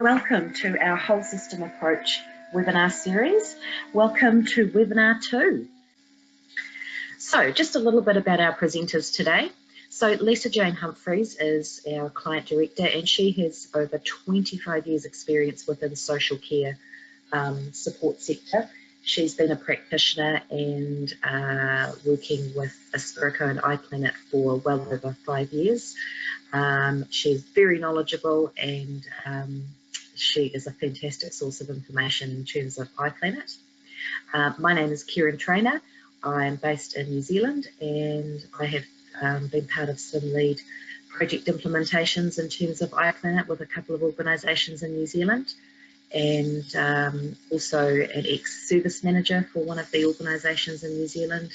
Welcome to our Whole System Approach webinar series. Welcome to webinar 2. So just a little bit about our presenters today. So Lisa Jane Humphreys is our client director, and she has over 25 years experience within the social care support sector. She's been a practitioner and working with Aspirico and iplanit for well over 5 years. She's very knowledgeable, and she is a fantastic source of information in terms of iplanit. My name is Kieran Trainer. I'm based in New Zealand, and I have been part of some lead project implementations in terms of iplanit with a couple of organisations in New Zealand, and also an ex-service manager for one of the organisations in New Zealand.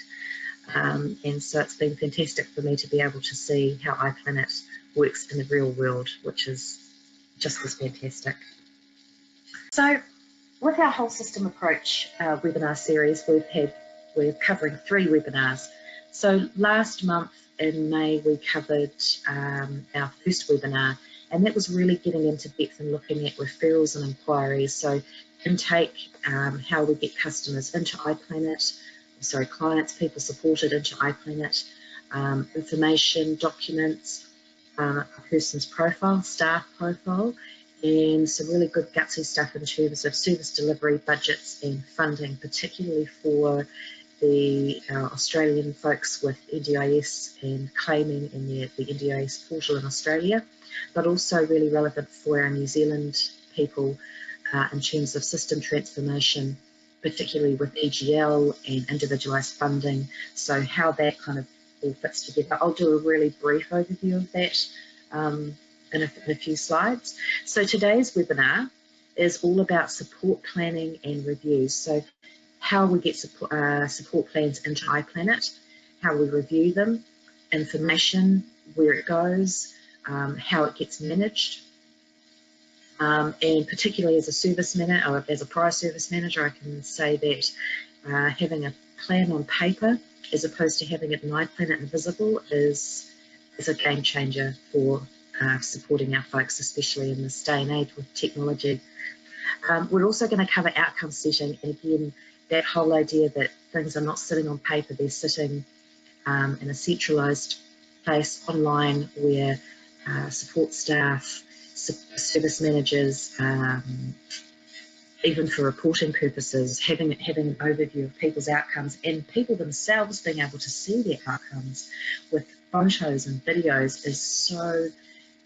And so it's been fantastic for me to be able to see how iplanit works in the real world, which is just as fantastic. So with our whole system approach webinar series, we're covering 3 webinars. So last month in May, we covered our first webinar, and that was really getting into depth and looking at referrals and inquiries. So intake, how we get customers into iplanit, clients, people supported into iplanit, information, documents, a person's profile, staff profile, and some really good gutsy stuff in terms of service delivery, budgets and funding, particularly for the Australian folks with NDIS and claiming in the NDIS portal in Australia, but also really relevant for our New Zealand people in terms of system transformation, particularly with EGL and individualised funding. So how that kind of all fits together. I'll do a really brief overview of that in a few slides. So today's webinar is all about support planning and reviews. So how we get support plans into iplanit, how we review them, information, where it goes, how it gets managed. And particularly as a service manager, or as a prior service manager, I can say that having a plan on paper as opposed to having it in iplanit and visible is a game changer for supporting our folks, especially in this day and age with technology. We're also going to cover outcome setting, and again, that whole idea that things are not sitting on paper, they're sitting in a centralised place online where support staff, service managers, even for reporting purposes, having an overview of people's outcomes and people themselves being able to see their outcomes with photos and videos is so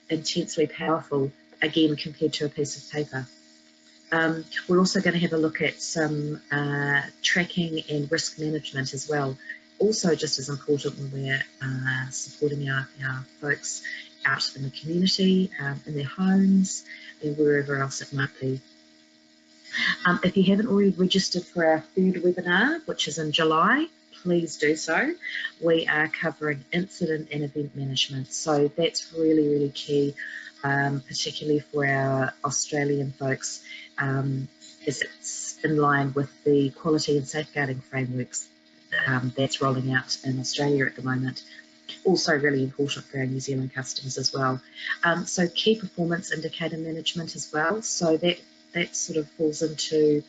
intensely powerful, again, compared to a piece of paper. We're also going to have a look at some tracking and risk management as well. Also just as important when we're supporting our folks out in the community, in their homes, and wherever else it might be. If you haven't already registered for our 3rd webinar, which is in July, please do so. We are covering incident and event management, so that's really, really key, particularly for our Australian folks, as it's in line with the quality and safeguarding frameworks that's rolling out in Australia at the moment. Also really important for our New Zealand customers as well. So key performance indicator management as well, so that sort of falls into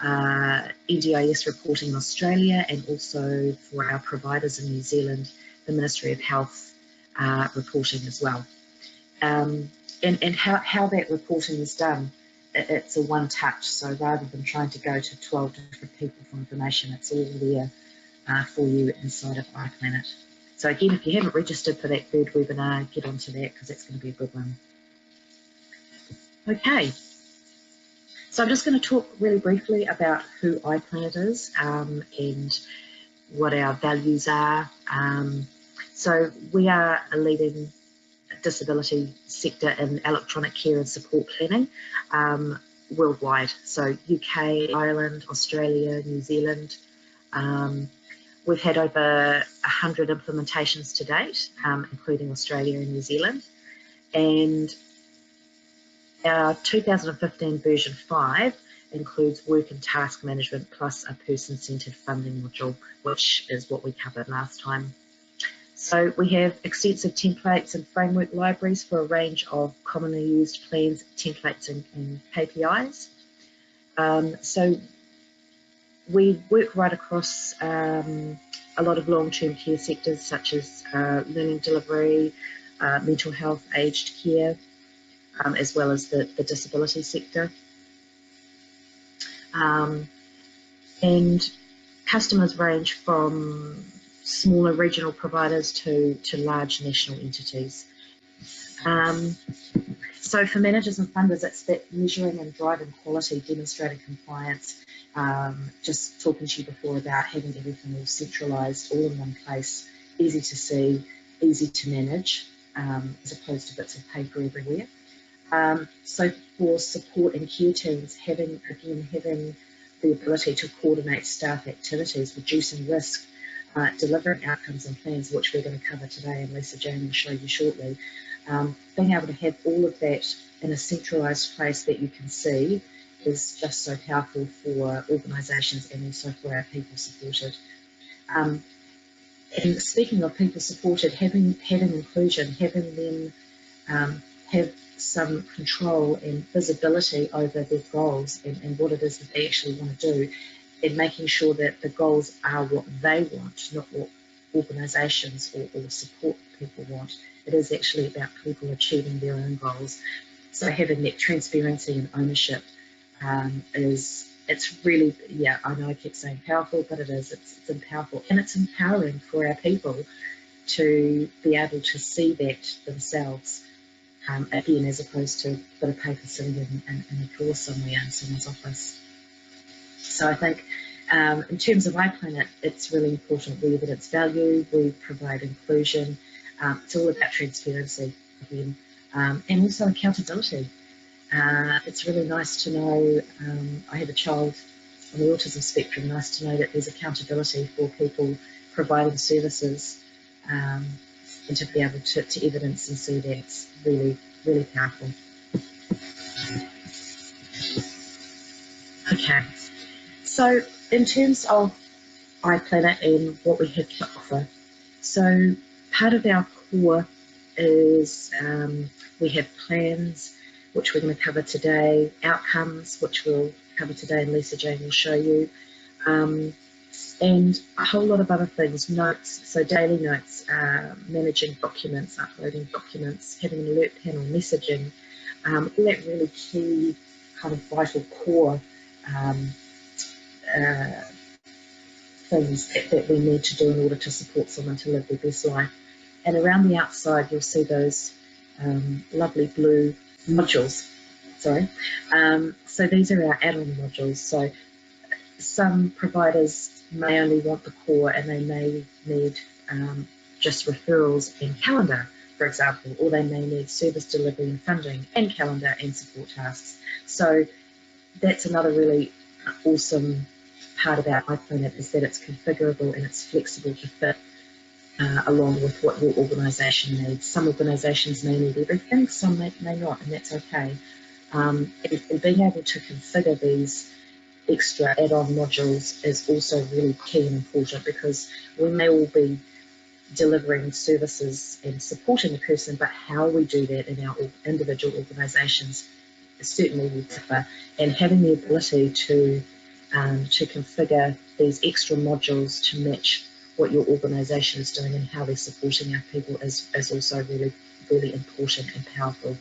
NDIS reporting in Australia, and also for our providers in New Zealand, the Ministry of Health reporting as well. And how that reporting is done, it's a one touch, so rather than trying to go to 12 different people for information, it's all there for you inside of iplanit. So again, if you haven't registered for that 3rd webinar, get onto that because it's going to be a good one. Okay, so I'm just going to talk really briefly about who iplanit is and what our values are. So we are a leading disability sector in electronic care and support planning worldwide. So UK, Ireland, Australia, New Zealand. We've had over 100 implementations to date, including Australia and New Zealand. And our 2015 version 5 includes work and task management plus a person-centred funding module, which is what we covered last time. So we have extensive templates and framework libraries for a range of commonly used plans, templates and KPIs. So we work right across a lot of long-term care sectors such as learning delivery, mental health, aged care, as well as the disability sector. And customers range from smaller regional providers to large national entities. So for managers and funders, it's that measuring and driving quality, demonstrating compliance. Just talking to you before about having everything all centralised, all in one place, easy to see, easy to manage, as opposed to bits of paper everywhere. So for support and care teams, having the ability to coordinate staff activities, reducing risk, delivering outcomes and plans, which we're going to cover today, and Lisa Jane will show you shortly. Being able to have all of that in a centralised place that you can see is just so powerful for organisations and also for our people supported. And speaking of people supported, having inclusion, having them have some control and visibility over their goals and what it is that they actually want to do, and making sure that the goals are what they want, not what organisations or support people want. It is actually about people achieving their own goals. So having that transparency and ownership it's really, yeah, I know I keep saying powerful, but it's powerful, and it's empowering for our people to be able to see that themselves. Again, as opposed to a bit of paper sitting in a drawer somewhere in someone's office. So I think in terms of iplanit, it's really important. We evidence value, we provide inclusion. It's all about transparency again, and also accountability. It's really nice to know, I have a child on the autism spectrum, nice to know that there's accountability for people providing services, and to be able to evidence and see that's really, really powerful. Okay, so in terms of iplanit and what we have to offer, so part of our core is we have plans, which we're going to cover today, outcomes, which we'll cover today, and Lisa Jane will show you, and a whole lot of other things, notes, so daily notes, managing documents, uploading documents, having an alert panel, messaging, all that really key kind of vital core things that we need to do in order to support someone to live their best life. And around the outside, you'll see those lovely blue modules. Sorry. So these are our add-on modules. So some providers may only want the core, and they may need just referrals and calendar, for example, or they may need service delivery and funding and calendar and support tasks. So that's another really awesome part about iplanit, is that it's configurable and it's flexible to fit along with what your organisation needs. Some organisations may need everything, some may not, and that's okay. And being able to configure these extra add-on modules is also really key and important, because we may all be delivering services and supporting a person, but how we do that in our individual organisations certainly will differ. And having the ability to configure these extra modules to match what your organisation is doing and how they're supporting our people is also really, really important and powerful.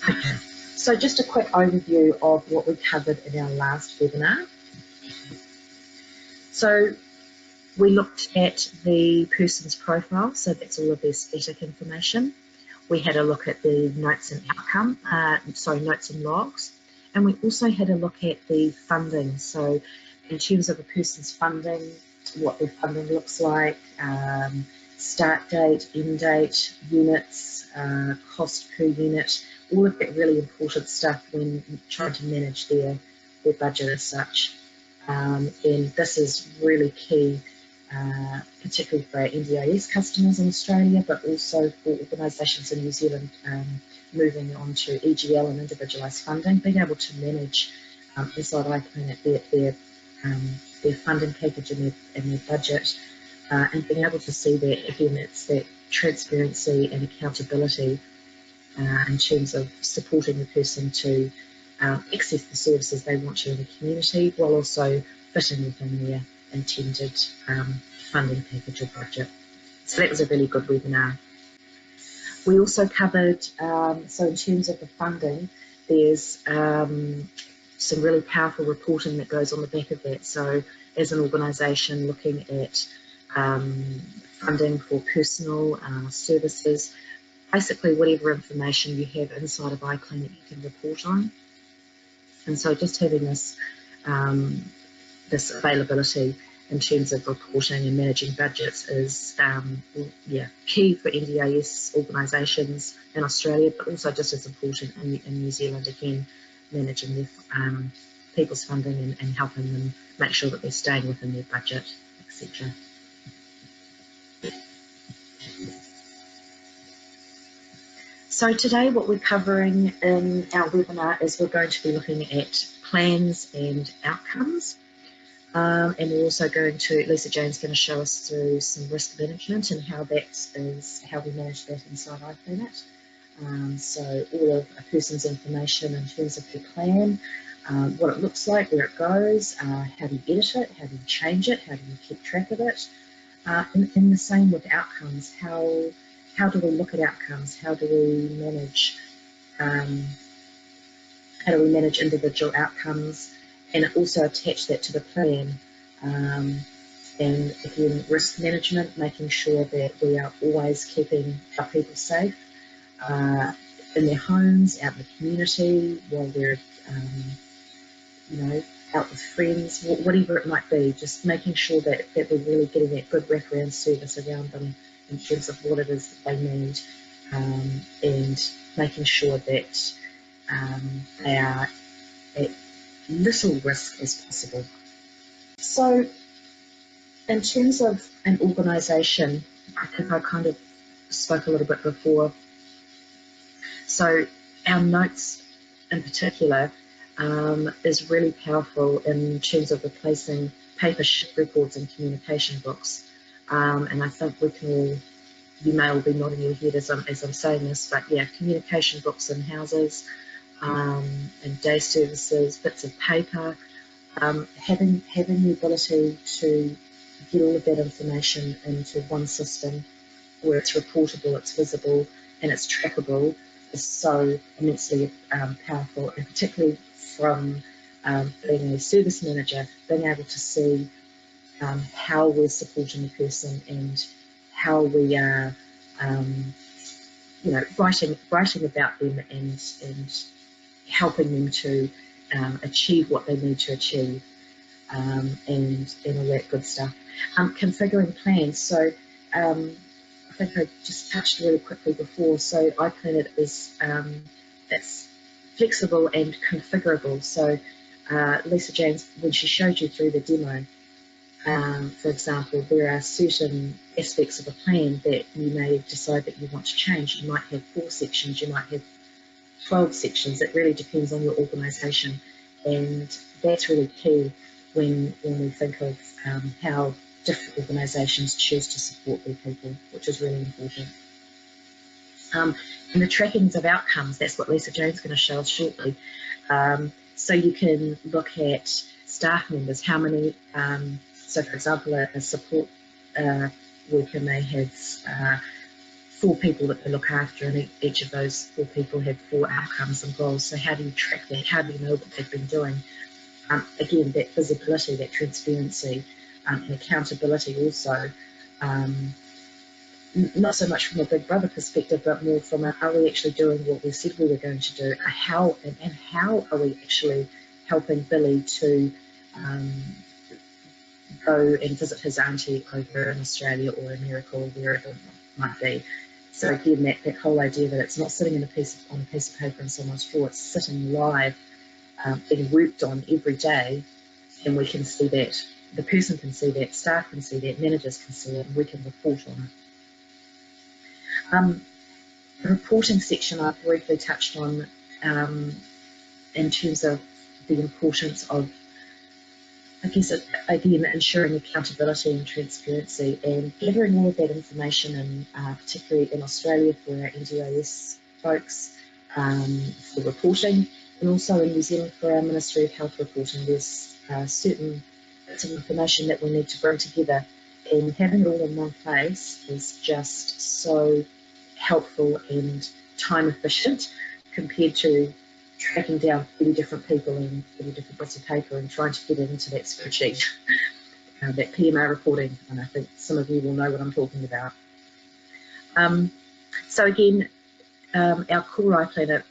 Okay, so just a quick overview of what we covered in our last webinar. So we looked at the person's profile, so that's all of their static information. We had a look at the notes and notes and logs, and we also had a look at the funding. So in terms of a person's funding, what their funding looks like, start date, end date, units, cost per unit, all of that really important stuff when trying to manage their budget as such. And this is really key, particularly for our NDIS customers in Australia, but also for organisations in New Zealand moving on to EGL and individualised funding, being able to manage inside iplanit their funding package and their budget, and being able to see that, again, it's that transparency and accountability in terms of supporting the person to access the services they want to in the community, while also fitting within their intended funding package or budget. So that was a really good webinar. We also covered, so in terms of the funding, there's some really powerful reporting that goes on the back of that. So as an organisation looking at funding for personal services, basically whatever information you have inside of iplanit you can report on. And so just having this this availability in terms of reporting and managing budgets is key for NDIS organisations in Australia, but also just as important in New Zealand, again, managing their people's funding and helping them make sure that they're staying within their budget, etc. So today what we're covering in our webinar is we're going to be looking at plans and outcomes. And we're also going to, Lisa Jane's going to show us through some risk management and how we manage that inside iplanit. So all of a person's information in terms of their plan, what it looks like, where it goes, how do you edit it, how do you change it, how do you keep track of it. And the same with outcomes. How do we look at outcomes? How do we manage individual outcomes, and also attach that to the plan? And again, risk management, making sure that we are always keeping our people safe in their homes, out in the community, while they're out with friends, whatever it might be, just making sure that we're really getting that good wraparound service around them in terms of what it is that they need, and making sure that they are at little risk as possible. So in terms of an organisation, I think I kind of spoke a little bit before. So our notes in particular is really powerful in terms of replacing paper records and communication books. And I think you may all be nodding your head as I'm saying this, but yeah, communication books in houses, and day services, bits of paper, having the ability to get all of that information into one system where it's reportable, it's visible, and it's trackable is so immensely powerful, and particularly from being a service manager, being able to see how we're supporting the person and how we are writing about them and helping them to achieve what they need to achieve, and all that good stuff. Configuring plans. So I think I just touched really quickly before. So iplanit is it's flexible and configurable. So Lisa James, when she showed you through the demo, for example, there are certain aspects of a plan that you may decide that you want to change. You might have 4 sections, you might have 12 sections. It really depends on your organisation, and that's really key when we think of how different organisations choose to support their people, which is really important. And the trackings of outcomes, that's what Lisa Jane's going to show us shortly. So you can look at staff members, how many, so for example, a support worker may have 4 people that they look after, and each of those 4 people have 4 outcomes and goals. So how do you track that? How do you know what they've been doing? Again, that visibility, that transparency, and accountability also, not so much from a Big Brother perspective, but more from are we actually doing what we said we were going to do? How are we actually helping Billy to go and visit his auntie over in Australia or America or wherever it might be? So again, that whole idea that it's not sitting on a piece of paper in someone's drawer, it's sitting live, being worked on every day, and we can see that, the person can see that, staff can see that, managers can see it, and we can report on it. The reporting section I briefly touched on in terms of the importance of, I guess, again, ensuring accountability and transparency and gathering all of that information, and particularly in Australia for our NDIS folks for reporting, and also in New Zealand for our Ministry of Health reporting. There's certain bits of information that we need to bring together, and having it all in one place is just so helpful and time efficient compared to tracking down 30 different people and 30 different bits of paper and trying to get it into that spreadsheet, that PMA reporting, and I think some of you will know what I'm talking about. So again, our core iPlanit,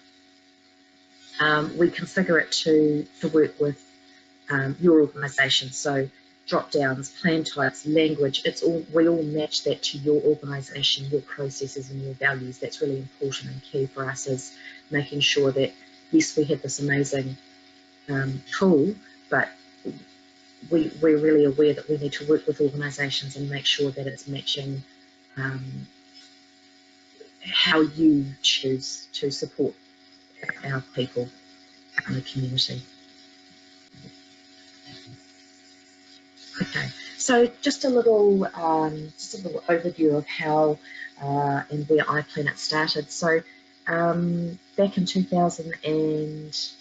we configure it to work with your organisation. So drop downs, plan types, language, we all match that to your organisation, your processes and your values. That's really important and key for us, is making sure that, yes, we have this amazing tool, but we're really aware that we need to work with organisations and make sure that it's matching how you choose to support our people in the community. Okay, so just a little overview of how and where iPlanit started. So back in 2008,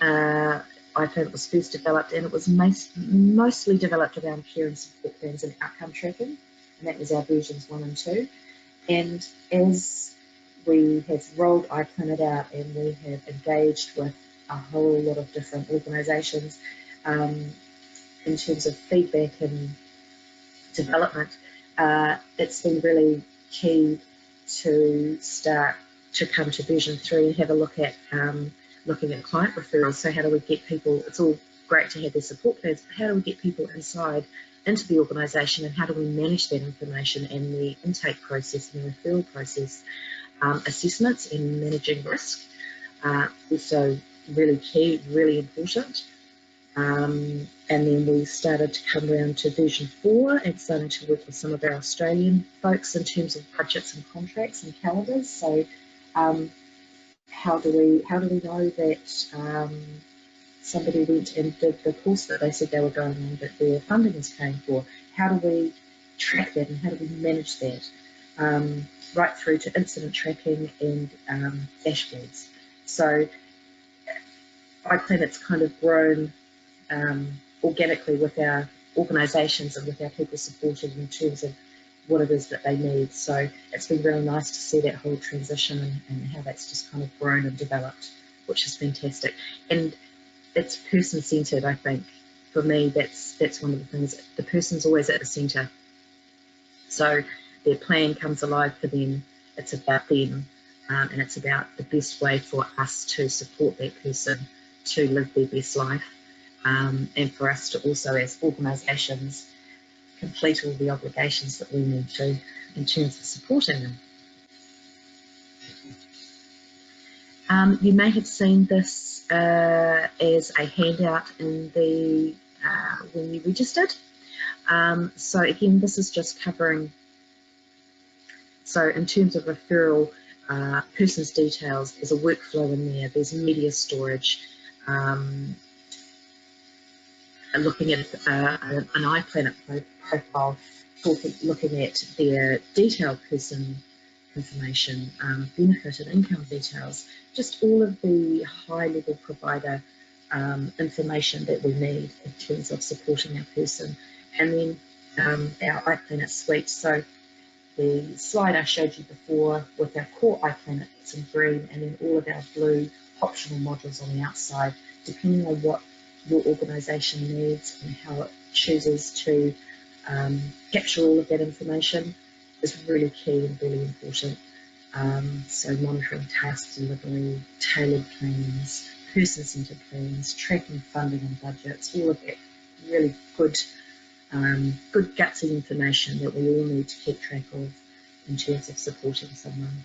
iPlanit was first developed, and it was mostly developed around care and support plans and outcome tracking, and that was our versions 1 and 2. And as we have rolled iPlanit out and we have engaged with a whole lot of different organisations in terms of feedback and development, it's been really key to start to come to version 3 and have a look at looking at client referrals. So how do we get people, it's all great to have their support plans, but how do we get people inside into the organisation, and how do we manage that information and the intake process and the referral process, assessments and managing risk, also really key, really important. And then we started to come around to version 4 and starting to work with some of our Australian folks in terms of budgets and contracts and calendars. So how do we know that somebody went and did the course that they said they were going on, that their funding is paying for? How do we track that, and how do we manage that? Right through to incident tracking and dashboards. So iPlanit's kind of grown organically with our organisations and with our people supported in terms of what it is that they need. So it's been really nice to see that whole transition and how that's just kind of grown and developed, which is fantastic. And it's person-centred, I think. For me, that's one of the things. The person's always at the centre. So their plan comes alive for them. It's about them, and it's about the best way for us to support that person to live their best life, and for us to also, as organisations, complete all the obligations that we need to in terms of supporting them. You may have seen this as a handout in the when you registered. So again, this is just covering, so in terms of referral, person's details, there's a workflow in there, there's media storage, looking at an iPlanit profile, looking at their detailed person information, benefit and income details, just all of the high-level provider information that we need in terms of supporting our person. And then our iPlanit suite. So the slide I showed you before with our core iPlanit, it's in green, and then all of our blue optional modules on the outside, depending on what your organisation needs and how it chooses to capture all of that information, is really key and really important. So monitoring task delivery, tailored plans, person-centred plans, tracking funding and budgets, all of that really good gutsy information that we all need to keep track of in terms of supporting someone.